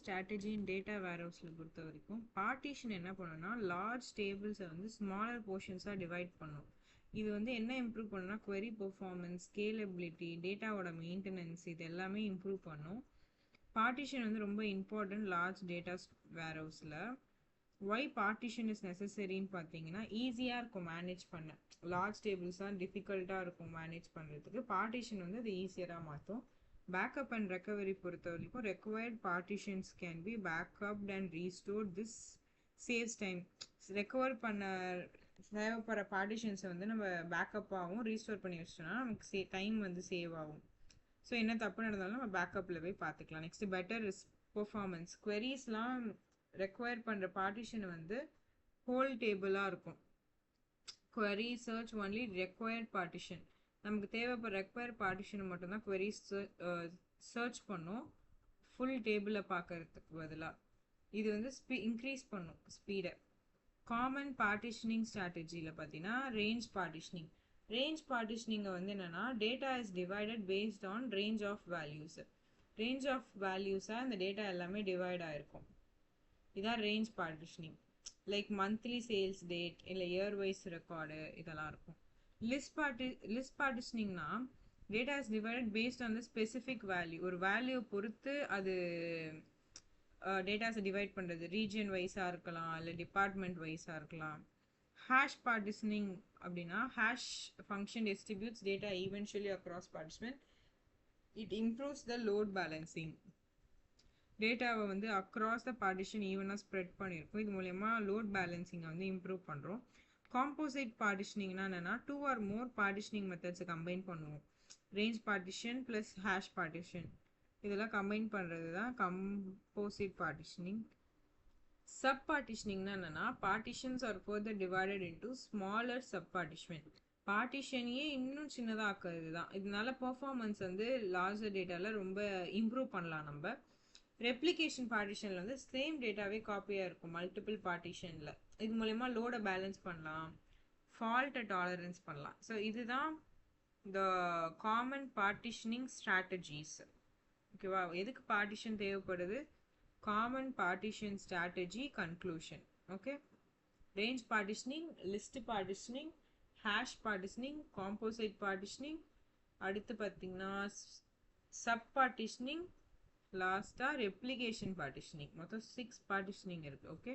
strategy in data warehouse-ல பொறுத்த வரைக்கும் partition என்ன பண்ணும்னா large tables-அ வந்து smaller portions-ஆ divide பண்ணும். இது வந்து என்ன improve பண்ணும்னா query performance, scalability, data-ஓட maintenance இது எல்லாமே improve பண்ணும். Partition வந்து ரொம்ப important large data warehouse-ல. Why partition is necessary ன்னு பார்த்தீங்கன்னா ஈஸியாக இருக்கும் மேனேஜ் பண்ண. லார்ஜ் டேபிள்ஸ்லாம் டிஃபிகல்ட்டாக இருக்கும் மேனேஜ் பண்ணுறதுக்கு. பார்ட்டிஷன் வந்து அது ஈஸியராக மாற்றும். பேக்கப் அண்ட் ரெக்கவரி பொறுத்த வரைக்கும் required partitions can be backed up and restored. This saves time. Recover பண்ண தேவைப்படுற பார்ட்டிஷன்ஸை வந்து நம்ம பேக்கப்பாகவும் ரீஸ்டோர் பண்ணி வச்சிட்டோம்னா நமக்கு டைம் வந்து சேவ் ஆகும். ஸோ என்ன தப்பு நடந்தாலும் நம்ம பேக்கப்பில் போய் பார்த்துக்கலாம். Next better performance. குவெரிஸ்லாம் ரெக்வயர் பண்ணுற பார்ட்டிஷன் வந்து ஹோல் டேபிளாக இருக்கும். query search only required partition. நமக்கு தேவைப்படுற ரெக்வயர் பார்ட்டிஷன் மட்டும்தான் query சர்ச் பண்ணும் ஃபுல் டேபிளை பார்க்கறதுக்கு பதிலாக. இது வந்து இன்க்ரீஸ் பண்ணும் ஸ்பீடை. காமன் பார்ட்டிஷனிங் ஸ்ட்ராட்டஜியில் பார்த்தீங்கன்னா ரேஞ்ச் பார்ட்டிஷனிங். ரேஞ்ச் பார்ட்டிஷனிங்கை வந்து என்னென்னா data is divided based on range of values. Range of வேல்யூஸாக இந்த டேட்டா எல்லாமே டிவைட் ஆகிருக்கும். இதான் range partitioning. Like monthly sales date இல்லை இயர் வைஸ் ரெக்கார்டு இதெல்லாம் இருக்கும். லிஸ்ட் பார்ட்டிஷனிங்னா data is divided based on the specific value. ஒரு வேல்யூ பொறுத்து அது டேட்டாஸை டிவைட் பண்ணுறது. ரீஜியன் வைஸாக இருக்கலாம் இல்லை டிபார்ட்மெண்ட் வைஸாக இருக்கலாம். ஹேஷ் பார்ட்டிஷனிங் அப்படின்னா hash function distributes data eventually across partition. It improves the load balancing. டேட்டாவை வந்து அக்ராஸ் த பார்ட்டிஷன் ஈவனாக ஸ்ப்ரெட் பண்ணியிருக்கும். இது மூலயமா லோட் பேலன்சிங்கை வந்து இம்ப்ரூவ் பண்ணுறோம். காம்போசிட் பார்ட்டிஷனிங்னா என்னென்னா 2 or more பார்ட்டிஷனிங் மெத்தட்ஸை கம்பைன் பண்ணுவோம். Range partition plus hash partition இதெல்லாம் கம்பைன் பண்ணுறது தான் கம்போசிட் பார்ட்டிஷனிங். சப் பார்ட்டிஷனிங்னா என்னென்னா partitions are further divided into smaller sub partition. பார்ட்டிஷனையே இன்னும் சின்னதாக ஆக்குறது தான். இதனால பெர்ஃபார்மன்ஸ் வந்து லார்ஜர் டேட்டாவில் ரொம்ப இம்ப்ரூவ் பண்ணலாம் நம்ம. ரெப்ளிகேஷன் பார்ட்டிஷனில் வந்து சேம் டேட்டாவே காப்பியாக இருக்கும் மல்டிபிள் பார்ட்டிஷனில். இது மூலயமா லோடை பேலன்ஸ் பண்ணலாம், ஃபால்ட்டை டாலரன்ஸ் பண்ணலாம். ஸோ இதுதான் த காமன் பார்ட்டிஷனிங் ஸ்ட்ராட்டஜிஸ். ஓகேவா? எதுக்கு பார்ட்டிஷன் தேவைப்படுது? Common partition strategy conclusion. Okay, range partitioning, list partitioning, hash partitioning, composite partitioning, அடுத்து பார்த்தீங்கன்னா சப் பார்ட்டிஷனிங், லாஸ்ட்டாக ரெப்ளிகேஷன் பார்ட்டிஷனிங். மொத்தம் 6 பார்ட்டிஷனிங் இருக்குது. ஓகே.